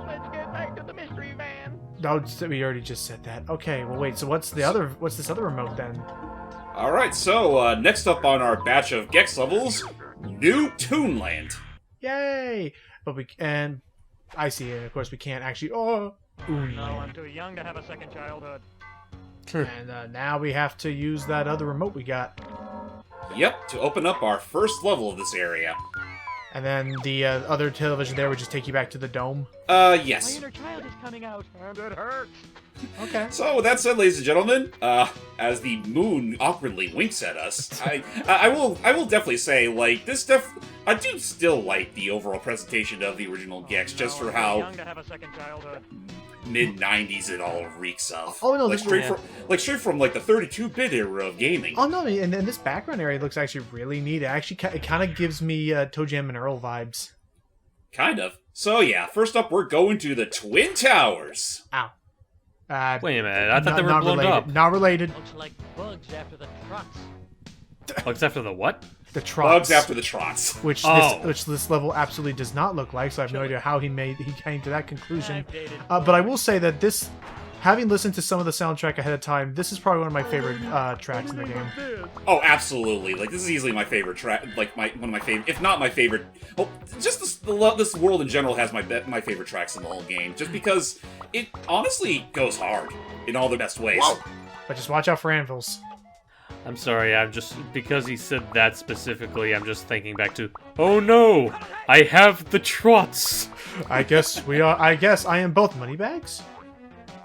Let's get back to the mystery van. No, we already just said that. Okay, well wait, so what's this other remote then? Alright, so next up on our batch of Gex levels, New Toonland. Yay! But I see it, of course we can't actually, oh! No, I'm too young to have a second childhood. And now we have to use that other remote we got. Yep, to open up our first level of this area. And then the other television there would just take you back to the dome? Yes. My inner child is coming out, and it hurts. Okay. So, with that said, ladies and gentlemen, as the moon awkwardly winks at us, I will definitely say, like, I do still like the overall presentation of the original Gex, just for how Young to have a second childhood. mid-90s it all reeks of. Oh, no, like, this straight from, like, the 32-bit era of gaming. Oh no, and this background area looks actually really neat. it kind of gives me Toe Jam and Earl vibes. Kind of. So, yeah, first up, we're going to the Twin Towers. Ow. Wait a minute, I thought they were not blown related. up. Not related. Looks like bugs after the Trots. Bugs after the what? The Trots. Bugs after the Trots. Which Oh. this level absolutely does not look like, so I have no idea how he came to that conclusion. But I will say that this, having listened to some of the soundtrack ahead of time, this is probably one of my favorite tracks in the game. Oh, absolutely! Like, this is easily my favorite track. Like, one of my favorite, if not my favorite. Well, just this world in general has my favorite tracks in the whole game. Just because it honestly goes hard in all the best ways. Whoa. But just watch out for anvils. I'm sorry, because he said that specifically, I'm just thinking back to, oh no, I have the Trots. I guess I am both moneybags.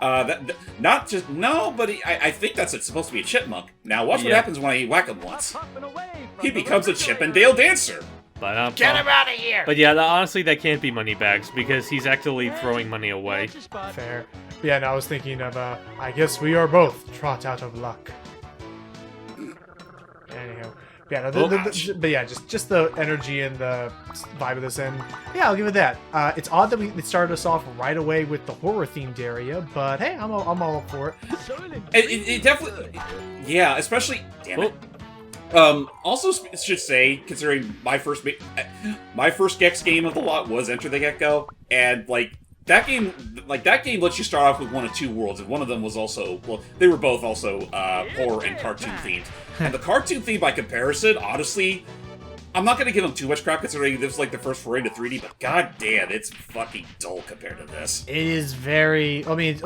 Not just no, but I think that's supposed to be a chipmunk. Now watch what Yeah. happens when I whack him once. He becomes a Chippendale dancer. But, Get him out of here! But yeah, honestly, that can't be Moneybags, because he's actually throwing money away. Fair. But yeah, no, I was thinking of, I guess we are both trot out of luck. Anyhow. Yeah, no, but yeah, just the energy and the vibe of this, and yeah, I'll give it that. It's odd that it started us off right away with the horror-themed area, but hey, I'm all for it. It definitely, yeah, especially, damn it. Also should say, considering my first Gex game of the lot was Enter the Gecko, and that game lets you start off with one of two worlds, and one of them was also, well, they were both also horror and cartoon themed. And the cartoon theme, by comparison, honestly, I'm not going to give them too much crap considering this was like the first foray into 3D, but goddamn, it's fucking dull compared to this. It is very. I mean,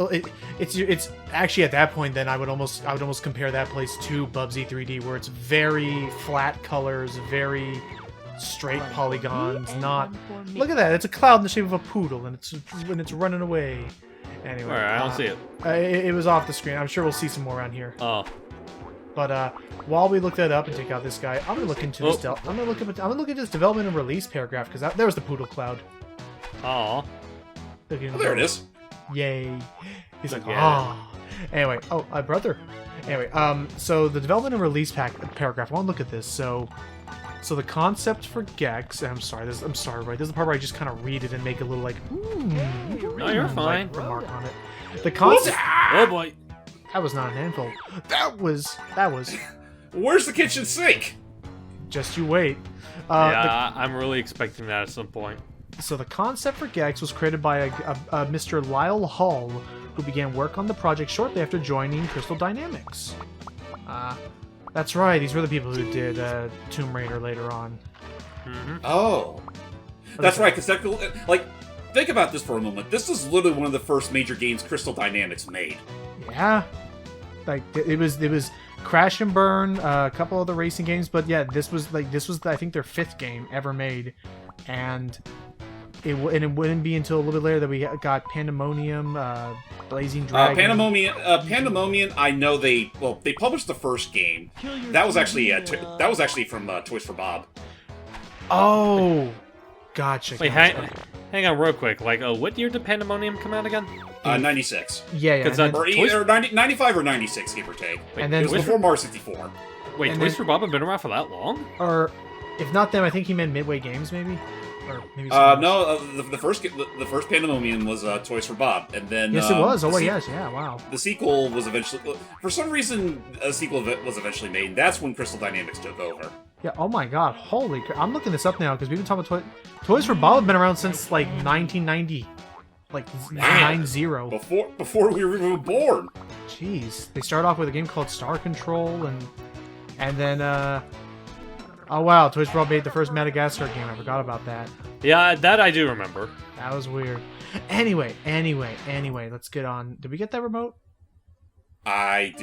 it's actually at that point. Then I would almost compare that place to Bubsy 3D, where it's very flat colors, very straight polygons. Not look at that. It's a cloud in the shape of a poodle, and it's running away. Anyway, Alright, I don't see it. It was off the screen. I'm sure we'll see some more around here. Oh. But while we look that up and take out this guy, I'm gonna look into this. I'm gonna look at this development and release paragraph because there was the poodle cloud. Aw. There it is. Yay! He's like, Yeah. Anyway, brother. Anyway, so the development and release paragraph. I want to look at this. So the concept for Gex. And I'm sorry, right? This is the part where I just kind of read it and make a little like, No, you're fine. Remark on it. The concept. Oh boy. That was not an anvil. That was. Where's the kitchen sink? Just you wait. Yeah, I'm really expecting that at some point. So the concept for Gex was created by a Mr. Lyle Hall, who began work on the project shortly after joining Crystal Dynamics. That's right. These were the people who did Tomb Raider later on. Mm-hmm. Oh, that's right. Because think about this for a moment. This is literally one of the first major games Crystal Dynamics made. Yeah, like it was Crash and Burn, a couple other racing games, but yeah, this was I think their 5th game ever made, and it wouldn't be until a little bit later that we got Pandemonium, Blazing Dragon. Pandemonium. I know they published the first game. That was actually from Toys for Bob. Oh, gotcha. Wait, hang on real quick. What year did Pandemonium come out again? 96. Yeah. Or either 95 or 96, give or take. And then it was before Mario 64. Wait, and Toys then- for Bob have been around for that long? Or if not them, I think he meant Midway Games, maybe. Or maybe. No, the first Pandemonium was Toys for Bob, and then Yes, it was. Oh, yes, yeah. Wow. The sequel was eventually, for some reason, a sequel of it was eventually made. And that's when Crystal Dynamics took over. Yeah. Oh my God. Holy crap! I'm looking this up now because we've been talking about Toys for Bob have been around since like 1990. Like Man. 9-0. Before we were even born. Jeez. They start off with a game called Star Control, and then, oh wow, Toys R Us made the first Madagascar game. I forgot about that. Yeah, that I do remember. That was weird. Anyway, let's get on. Did we get that remote? I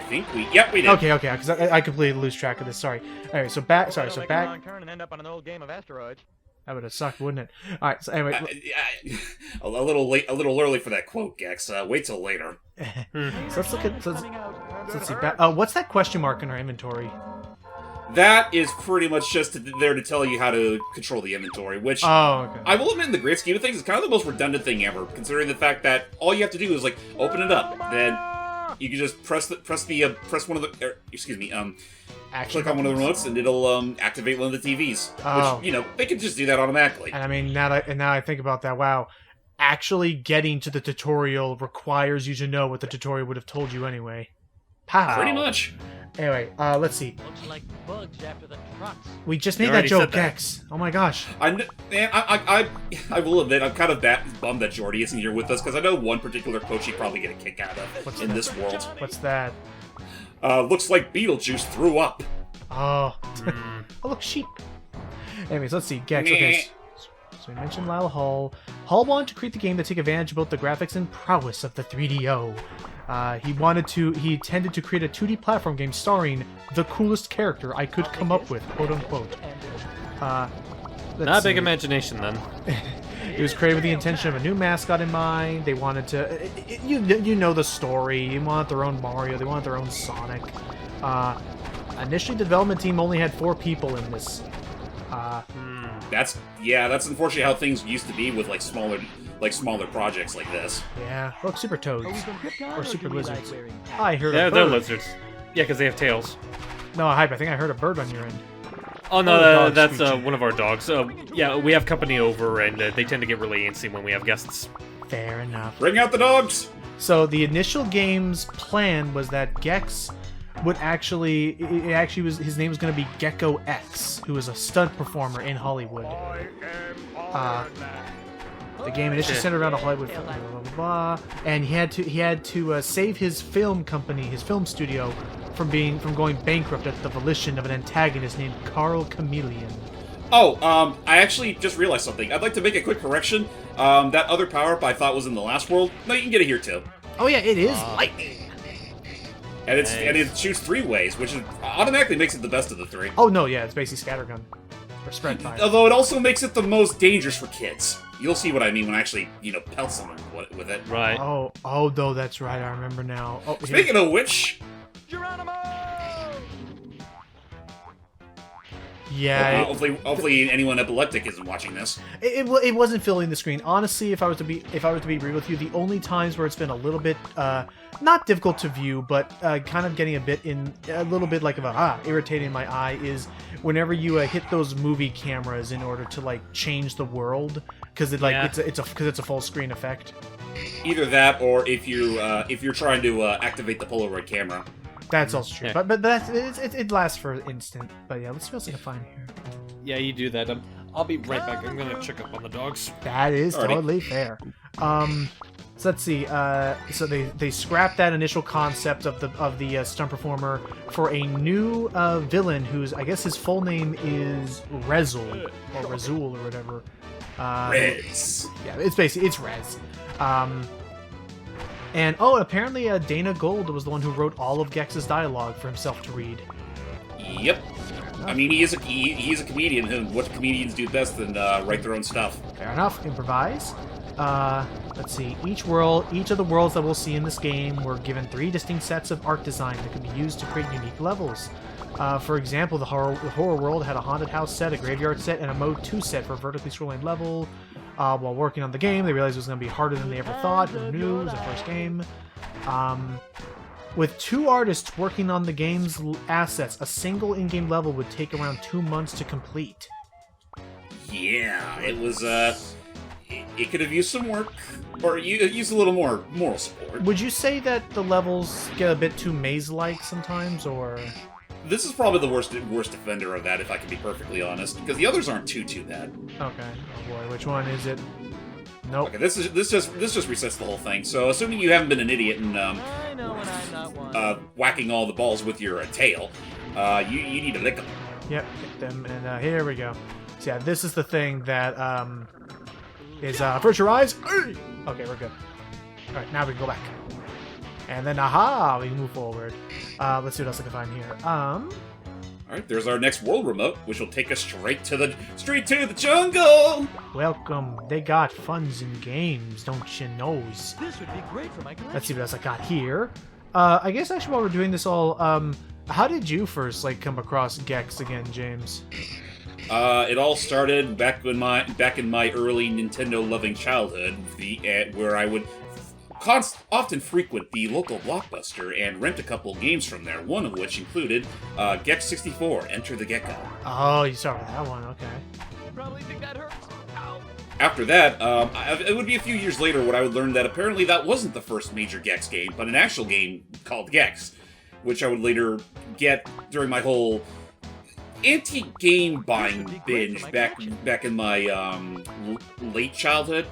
think we. Yep, we did. Okay, because I completely lose track of this. Sorry. Anyway, so back. Sorry, so Make a back. wrong turn and end up on an old game of asteroids. That would have sucked, wouldn't it? All right. So anyway, A little late, a little early for that quote, Gex. Wait till later. so let's look at. So let's, Coming out, and let's it see. hurts. What's that question mark in our inventory? That is pretty much just there to tell you how to control the inventory, which Oh, okay. I will admit, in the great scheme of things, it's kind of the most redundant thing ever, considering the fact that all you have to do is like open it up, then you can just press one of the Action click on one of the buttons. remotes, and it'll activate one of the TVs. Oh. Which they can just do that automatically. And I mean, now I think about that, wow, actually getting to the tutorial requires you to know what the tutorial would have told you anyway. Pow. Pretty much. Anyway, let's see. Looks like bugs after the Trots. We just You made that already joke, said that. Gex. Oh my gosh. I will admit, I'm kind of bummed that Jordy isn't here with us, because I know one particular quote she'd probably get a kick out of What's in that? this world. What's that? Looks like Beetlejuice threw up. Oh. Oh, look, sheep. Anyways, let's see. Gex, okay. So we mentioned Lyle Hull. Hull wanted to create the game to take advantage of both the graphics and prowess of the 3DO. He intended to create a 2D platform game starring the coolest character I could come up with, quote unquote. Let's Not a big see. imagination then. It was created with the intention of a new mascot in mind. They wanted to, you know the story. They wanted their own Mario. They wanted their own Sonic. Initially, the development team only had 4 people in this. That's unfortunately how things used to be with smaller projects like this. Yeah, look, Super Toads. Are we from Krypton, Or do super we lizards. like wearing I heard They're a bird. lizards. Yeah, because they have tails. No, Hype, I think I heard a bird on your end. Oh Oh, no, the dog's that's screeching. one of our dogs. Yeah, we have company over, and they tend to get really antsy when we have guests. Fair enough. Bring out the dogs! So the initial game's plan was that Gex would actually, his name was going to be Gecko X, who was a stunt performer in Hollywood. The game initially centered around a Hollywood film, blah, blah, blah, blah, and he had to save his film company, his film studio, from going bankrupt at the volition of an antagonist named Carl Chameleon. Oh, I actually just realized something. I'd like to make a quick correction. That other power-up I thought was in the last world. No, you can get it here too. Oh yeah, it is lightning. And Nice. it shoots 3 ways, which automatically makes it the best of the 3. Oh no, yeah, it's basically scattergun or spread fire. Although it also makes it the most dangerous for kids. You'll see what I mean when I actually, pelt someone with it. Right. Oh, no, that's right. I remember now. Oh, here- Speaking of which, Geronimo! yeah, hopefully anyone epileptic isn't watching this. it wasn't filling the screen. Honestly, if I was to be real with you, the only times where it's been a little bit not difficult to view, but kind of getting a little bit like irritating my eye is whenever you hit those movie cameras in order to like change the world because it's a full screen effect. Either that, or if you're trying to activate the Polaroid camera. That's also true, Yeah. but it lasts for an instant. But yeah, let's see what else I can find here. Yeah, you do that. I'll be right back. I'm gonna check up on the dogs. That is Alrighty. totally fair. So let's see. So they scrapped that initial concept of the stunt performer for a new villain whose I guess his full name is Rezul or Rezul or whatever. Rez. Yeah, it's Rez. And apparently Dana Gold was the one who wrote all of Gex's dialogue for himself to read. Yep. I mean, he is a comedian, and what comedians do best than write their own stuff. Fair enough. Improvise. Let's see. Each of the worlds that we'll see in this game were given 3 distinct sets of art design that could be used to create unique levels. For example, the horror world had a haunted house set, a graveyard set, and a mode 2 set for a vertically scrolling level. While working on the game, they realized it was going to be harder than they ever thought. Who knew? It was the first game. With 2 artists working on the game's assets, a single in-game level would take around 2 months to complete. Yeah, it was. It could have used some work, or used a little more moral support. Would you say that the levels get a bit too maze-like sometimes, or...? This is probably the worst offender of that, if I can be perfectly honest, because the others aren't too bad. Okay. Oh boy, which one is it? Nope. Okay, this just resets the whole thing. So, assuming you haven't been an idiot and I know when I'm not one. whacking all the balls with your tail, you need to lick them. Yep, get them, and here we go. So yeah, this is the thing that is first your eyes. Okay, we're good. All right, now we can go back, and then aha, we can move forward. Let's see what else I can find here. All right, there's our next world remote, which will take us straight to the jungle. Welcome. They got funs and games, don't you knows? This would be great for my collection. Let's see what else I got here. I guess actually while we're doing this all, how did you first come across Gex again, James? It all started back in my early Nintendo-loving childhood, where I would often frequent the local Blockbuster and rent a couple games from there, one of which included Gex 64, Enter the Gecko. Oh, you started with that one, okay. You probably think that hurts. Ow. After that, it would be a few years later when I would learn that apparently that wasn't the first major Gex game, but an actual game called Gex, which I would later get during my whole antique game buying binge back in my late childhood.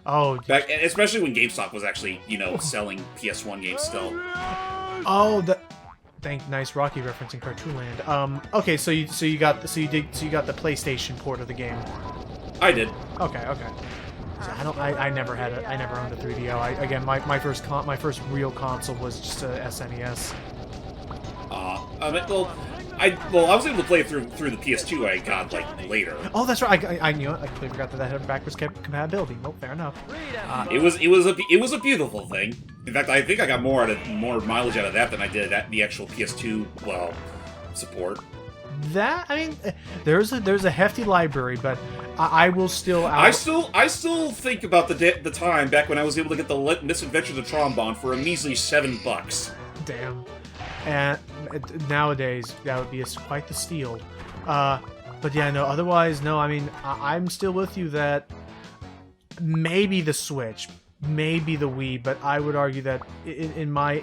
Oh, especially when GameStop was actually, selling PS1 games still. oh, nice Rocky reference in Cartoonland. Okay, so you got the PlayStation port of the game. I did. Okay. So I never owned a 3DO. My first real console was just a SNES. I was able to play it through the PS2 I got later. Oh, that's right. I knew it. I completely forgot that had backwards compatibility. Nope, fair enough. It was a beautiful thing. In fact, I think I got more mileage out of that than I did at the actual PS2 support. There's a hefty library, but I will still. I still think about the time back when I was able to get the Misadventures of Trombone for a measly $7. Damn. And nowadays, that would be quite the steal. But yeah, no, otherwise, no, I'm still with you that maybe the Switch, maybe the Wii, but I would argue that in my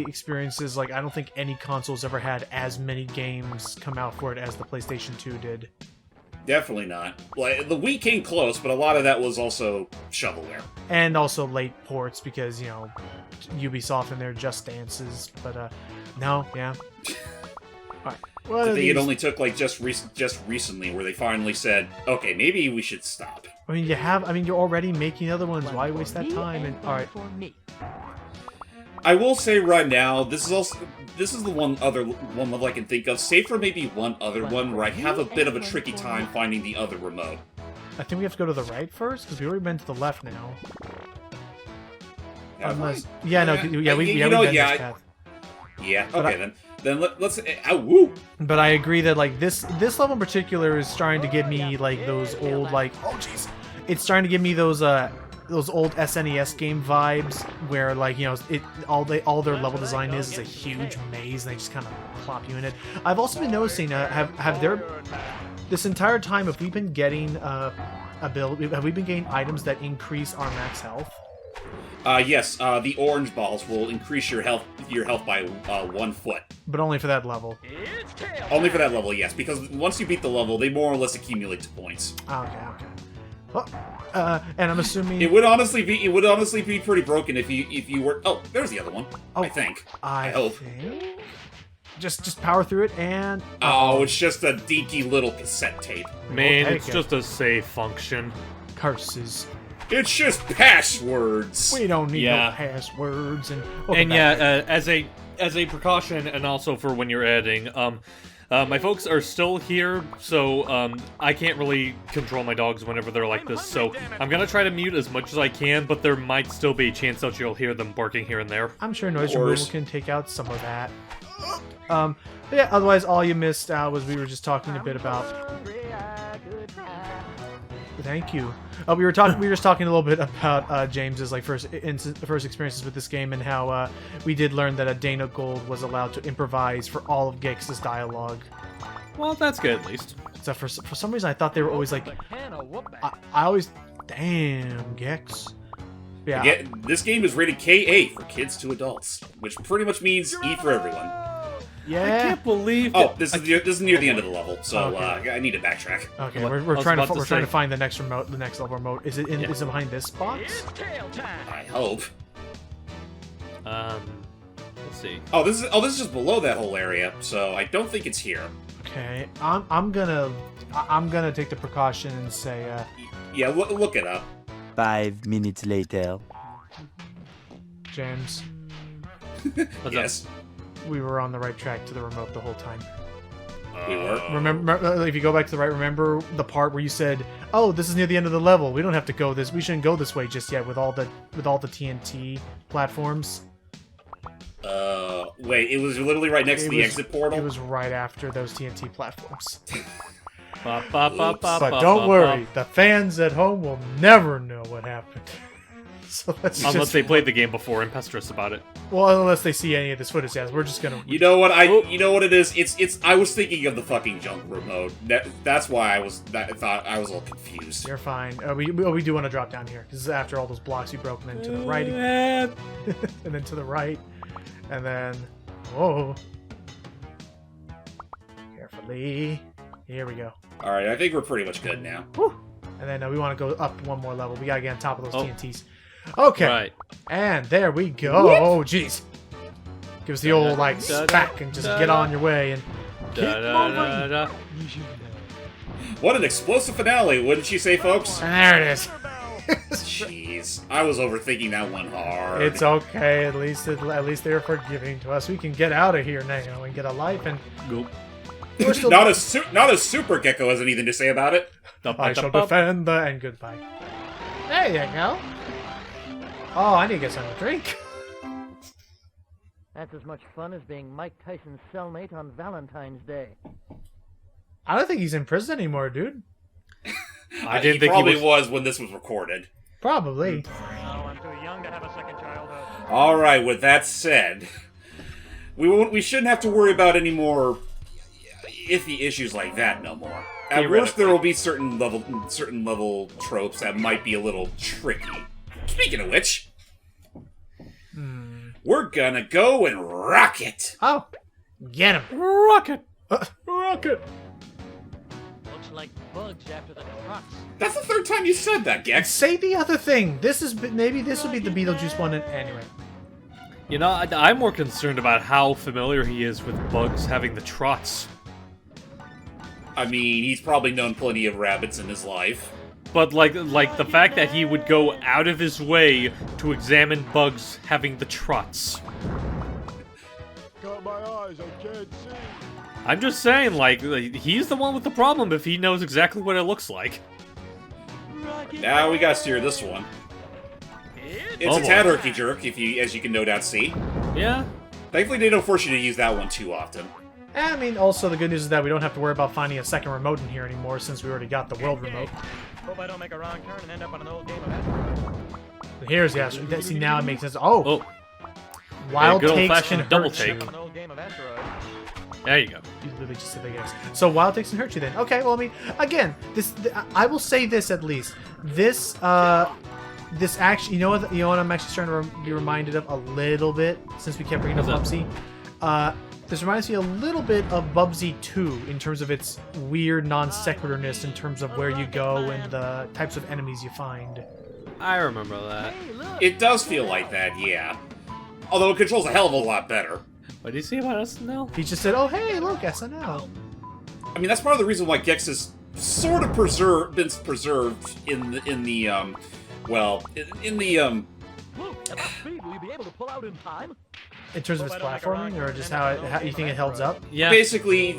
experiences, I don't think any console's ever had as many games come out for it as the PlayStation 2 did. Definitely not. The Wii came close, but a lot of that was also shovelware. And also late ports, because, Ubisoft and their Just Dances, but, no, yeah. Alright. I think it only took just recently where they finally said, okay, maybe we should stop. You're already making other ones. Why waste that time? And alright. I will say right now, this is the one other one that I can think of, save for maybe one other one where I have a bit of a tricky time finding the other remote. I think we have to go to the right first, because we already been to the left now. Unless, yeah, no, yeah, we've been this path. Yeah, okay, then let's... woo! But I agree that, this level in particular is starting to give me, those old, oh, jeez. It's starting to give me those old SNES game vibes, where, all their level design is a huge maze, and they just kind of plop you in it. I've also been noticing, this entire time, have we been getting, have we been getting items that increase our max health? Yes, the orange balls will increase your health by 1 foot. But only for that level. Only for that level, yes, because once you beat the level, they more or less accumulate to points. Okay. Well, and I'm assuming it would honestly be pretty broken if you were. Oh, there's the other one. Oh, I think. I hope. Think? Just power through it and. Oh, it's just a dinky little cassette tape. Man, it's just a save function. Curses. It's just passwords. We don't need no passwords and. As a precaution, and also for when you're editing, my folks are still here, so I can't really control my dogs whenever they're like this. So I'm gonna try to mute as much as I can, but there might still be a chance that you'll hear them barking here and there. I'm sure noise removal can take out some of that. But yeah, otherwise all you missed was we were just talking a bit about. Thank you. We were just talking a little bit about James's first experiences with this game, and how we did learn that Dana Gold was allowed to improvise for all of Gex's dialogue. Well, that's good at least. So for some reason, I thought they were always I always damn Gex. Yeah. This game is rated KA for kids to adults, which pretty much means E for everyone. Yeah. I can't believe. Oh, this is near the end of the level, so Okay. I need to backtrack. Okay, What- I we're was trying about to we're trying to say. find the next remote, the next level remote. Is it Yeah. is it behind this box? It's tail time. I hope. Let's see. Oh, this is just below that whole area, so I don't think it's here. Okay, I'm gonna take the precaution and say, Yeah, look it up. 5 minutes later. James, What's Yes, we were on the right track to the remote the whole time. we were. Remember, if you go back to the right, remember the part where you said, "Oh, this is near the end of the level. We don't have to go this. We shouldn't go this way just yet with all the TNT platforms." Wait, it was literally right next to the exit portal. It was right after those TNT platforms. Ba, ba, ba, ba, But ba, don't ba, worry, ba. the fans at home will never know what happened. So let's Unless just they played the game before and pester us about it. well, unless they see any of this footage, yes, we're just gonna. You know what? Oh. You know what it is? It's. I was thinking of the fucking junk remote. That's why I thought I was a little confused. You're fine. We do want to drop down here because after all those blocks we broke, and then to the right, and then to the right, and then whoa, carefully. Here we go. All right, I think we're pretty much good now. Whew. And then we want to go up one more level. We gotta get on top of those Oh. TNTs. Okay. Right. And there we go. Oh, jeez. Give us the old, like, Da-da, smack and just da-da. get on your way and keep Da, da, da, moving. da. What an explosive finale, wouldn't you say, folks? And there it is. Jeez, I was overthinking that one hard. It's okay. At least they're forgiving to us. We can get out of here now and get a life. And Goop. we're still. not as Super Gecko has anything to say about it. I shall defend the and goodbye. There you go. Oh, I need to get something to drink. That's as much fun as being Mike Tyson's cellmate on Valentine's Day. I don't think he's in prison anymore, dude. I didn't he think probably he was when this was recorded. Probably. Oh, I'm too young to have a second childhood. All right. With that said, we shouldn't have to worry about any more iffy issues like that no more. At worst, there will be certain level tropes that might be a little tricky. Speaking of which, we're gonna go and rock it. Oh, get him. Rocket. Rocket. Looks like bugs after the Trots. That's the third time you said that, And Gex. say the other thing. Maybe this would be the Beetlejuice one anyway. You know, I'm more concerned about how familiar he is with bugs having the trots. I mean, he's probably known plenty of rabbits in his life. But like the fact that he would go out of his way to examine bugs having the trots. Got my eyes, I can't see. I'm just saying, like, he's the one with the problem if he knows exactly what it looks like. Now we gotta steer this one. It's Oh a boy. tad herky jerk, as you can no doubt see. Yeah. Thankfully, they don't force you to use that one too often. I mean, also the good news is that we don't have to worry about finding a second remote in here anymore since we already got the world remote. Hope I don't make a wrong turn and end up on an old game of Asteroids. Here's the astro. See, now it makes sense. Oh, Oh, wild good takes old-fashioned and double hurt take. you. An old game of Asteroids. there you go. You literally just said that, yes. So wild takes and hurt you then. Okay, well, I mean, again, I will say this at least. This actually, you know what I'm actually starting to be reminded of a little bit since we kept bringing up What's Bubsy. This reminds me a little bit of Bubsy 2 in terms of its weird non sequiturness in terms of where you go and the types of enemies you find. I remember that. Hey, look. It does feel like that, yeah. Although it controls a hell of a lot better. What do you say about us now? He just said, "Oh hey, look, SNL." I mean, that's part of the reason why Gex has sort of been preserved in the Luke, at that speed, will you be able to pull out in time? In terms of its platforming, or just how you think it holds up? Yeah. basically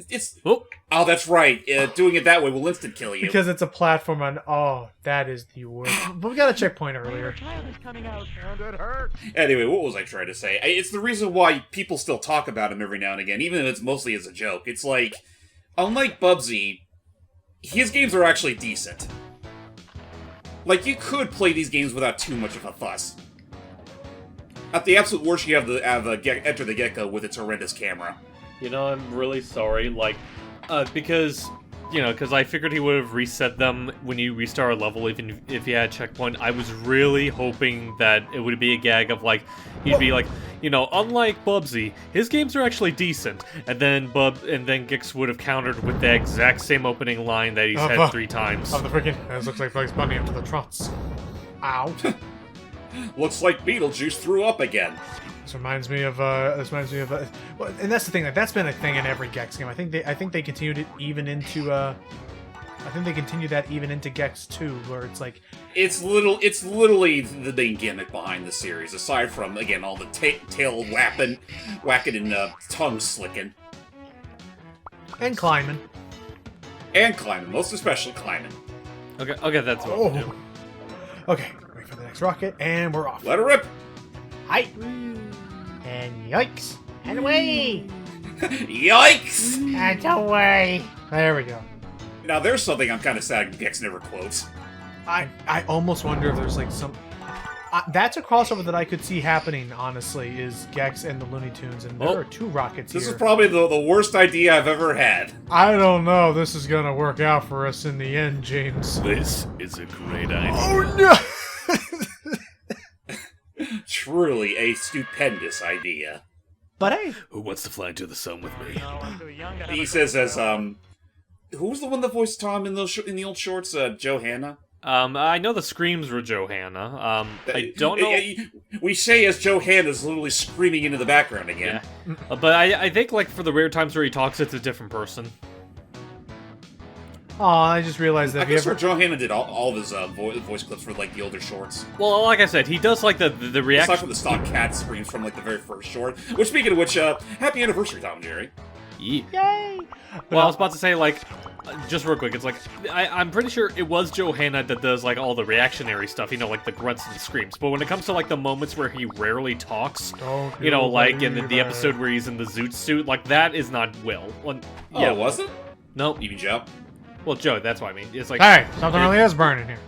it's. Oh, Oh, that's right. Doing it that way will instant kill you. Because it's a platform on. Oh, that is the worst. But we got a checkpoint Your earlier. child is coming out, and it hurts. Anyway, what was I trying to say? It's the reason why people still talk about him every now and again, even if it's mostly as a joke. It's like, unlike Bubsy, his games are actually decent. Like, you could play these games without too much of a fuss. At the absolute worst, you have Enter the Gecko with its horrendous camera. you know, I'm really sorry. Like, because because I figured he would have reset them when you restart a level, even if you had a checkpoint. I was really hoping that it would be a gag of, like, he'd be like, unlike Bubsy, his games are actually decent, and then Gix would have countered with the exact same opening line that he's had 3 times. Oh, the freaking... This looks like Bugs Bunny after the Trots. Ow. Looks like Beetlejuice threw up again. This reminds me of. Well, and that's the thing. Like, that's been a thing in every Gex game. I think they continued it even into. I think they continue that even into Gex 2, where it's like. It's literally the main gimmick behind the series. Aside from, again, all the tail whacking and tongue slicking. And climbing. Most especially climbing. Okay, that's what we'll do. Okay, wait for the next rocket, and we're off. Let her rip. Hi. And yikes. And away. Yikes! And away. There we go. Now there's something I'm kind of sad Gex never quotes. I almost wonder if there's like some. That's a crossover that I could see happening. Honestly, is Gex and the Looney Tunes, and there are 2 rockets This here. is probably the worst idea I've ever had. I don't know. This is gonna work out for us in the end, James. This is a great idea. Oh no! Truly a stupendous idea. But hey, Who wants to fly to the sun with me? He says as, who was the one that voiced Tom in the old shorts? Johanna? I know the screams were Johanna. I don't know. We say as Johanna's literally screaming into the background again. Yeah. But I think, like, for the rare times where he talks, it's a different person. oh, I just realized that I if you guess ever. Johanna did all of his voice clips for, like, the older shorts. Well, like I said, he does, like, the Aside reaction. from the stock cat screams from, like, the very first short. Which, speaking of which, happy anniversary, Tom and Jerry. Yeah. Yay. Well, I was about to say, like, just real quick, it's like, I'm pretty sure it was Johanna that does, like, all the reactionary stuff, like, the grunts and screams. But when it comes to, like, the moments where he rarely talks, like, in the episode where he's in the Zoot suit, like, that is not Will. Well, yeah. Oh, was it? No. You mean Joe? Well, Joe, that's what I mean. It's like... Hey, something really is burning here.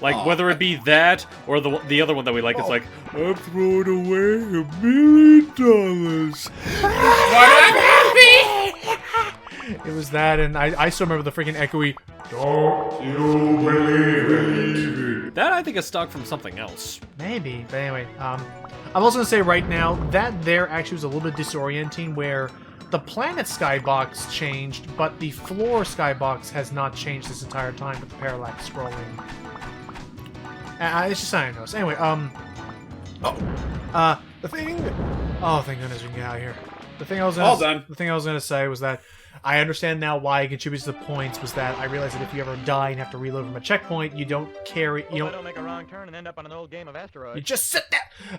Like, whether it be that, or the other one that we like, it's like, I've thrown away $1 million. It was that, and I still remember the freaking echoey. Don't you believe it? That, I think, is stock from something else. Maybe, but anyway, I'm also gonna say right now that there actually was a little bit disorienting, where the planet skybox changed, but the floor skybox has not changed this entire time with the parallax scrolling. It's just something I noticed. Anyway, the thing. Oh, thank goodness we can get out of here. The thing I was All done. The thing I was gonna say was that I understand now why it contributes to the points. Was that I realized that if you ever die and have to reload from a checkpoint, you don't carry. You I don't make a wrong turn and end up on an old game of You asteroids. just sit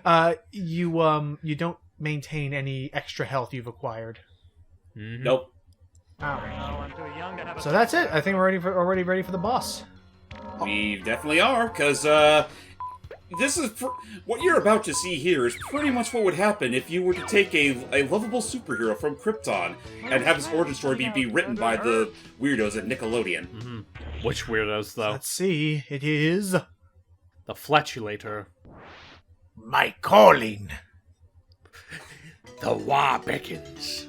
there. You don't maintain any extra health you've acquired. Mm-hmm. Nope. Oh, I'm too young to have a So that's it. I think we're already ready for the boss. We definitely are, because, this is what you're about to see here is pretty much what would happen if you were to take a lovable superhero from Krypton and have his origin story be written by the weirdos at Nickelodeon. Mm-hmm. Which weirdos, though? Let's see. It is The Flatulator. my calling. The Wah Beckons.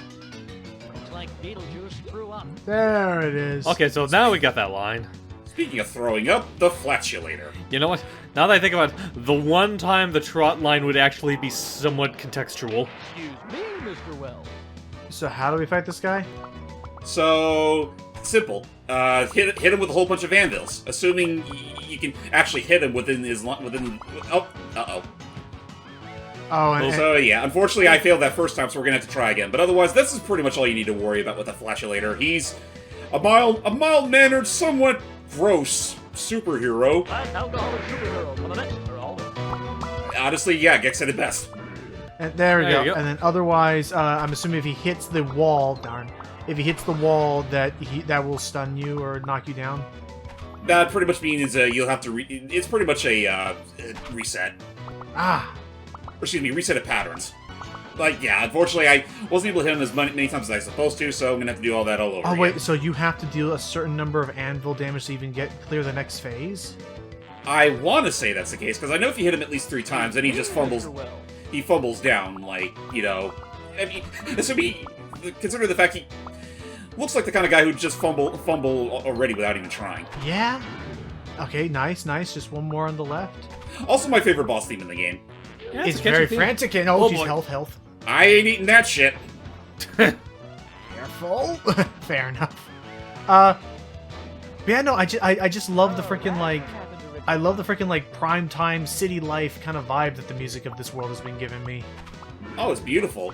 Looks like Beetlejuice threw up. There it is. Okay, so now we got that line. Speaking of throwing up, the Flatulator. You know what? Now that I think about it, the one time the Trot line would actually be somewhat contextual. Excuse me, Mr. Wells. So how do we fight this guy? So, simple. Hit him with a whole bunch of anvils, assuming you can actually hit him within his oh, uh-oh. Oh, and, So yeah, unfortunately I failed that first time, so we're gonna have to try again. But otherwise, this is pretty much all you need to worry about with the Flatulator. He's a mild-mannered, somewhat gross superhero. Last alcoholic superhero for the next or all. Honestly, yeah, Gex said it best. and there we There go. you go. And then otherwise, I'm assuming if he hits the wall, if he hits the wall, that will stun you or knock you down. That pretty much means you'll have to. It's pretty much a reset. Ah, Or excuse me, reset of patterns. Like, yeah, unfortunately, I wasn't able to hit him as many times as I was supposed to, so I'm gonna have to do all that all over oh again. wait. So you have to deal a certain number of anvil damage to even clear the next phase. I want to say that's the case because I know if you hit him at least 3 times, then he just fumbles. Mr. Wells. He fumbles down, like, I mean, this would be consider the fact Looks like the kind of guy who'd just fumble already without even trying. Yeah. Okay, nice. Just one more on the left. Also, my favorite boss theme in the game. Yeah, It's a catchy very theme. frantic and Oh, geez, boy. health. I ain't eating that shit. Careful. Fair enough. Yeah, no, I just love the freaking like, I love the freaking like prime time city life kind of vibe that the music of this world has been giving me. Oh, it's beautiful.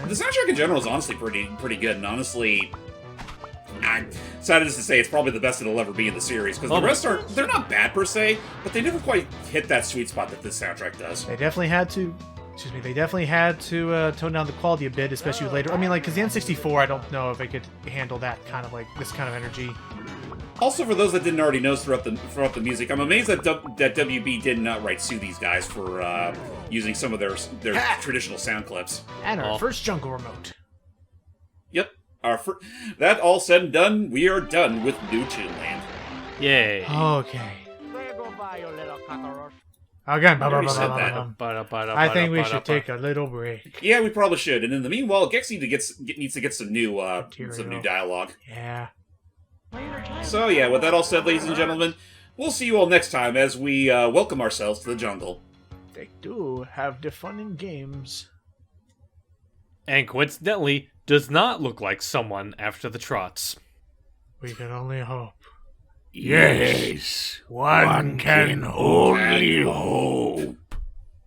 And The soundtrack in general is honestly pretty good, and honestly, I'm sad as to say it's probably the best it'll ever be in the series, because the rest they're not bad per se, but they never quite hit that sweet spot that this soundtrack does. they definitely had to. Excuse me. They definitely had to tone down the quality a bit, especially with later. I mean, like, because the N64, I don't know if it could handle that kind of like this kind of energy. Also, for those that didn't already know throughout the music, I'm amazed that that WB didn't outright sue these guys for using some of their traditional sound clips. And our first jungle remote. Yep. That all said and done, we are done with New Toonland. Yay. Okay. There go by, you little cockroach. Again, already said that. I think we should take a little break. Yeah, we probably should. And in the meanwhile, Gex needs to get some new dialogue. Yeah. So yeah, with that all said, ladies and gentlemen, we'll see you all next time as we welcome ourselves to the jungle. They do have defunding games. And coincidentally, does not look like someone after the Trots. We can only hope. Yes, one can only hope.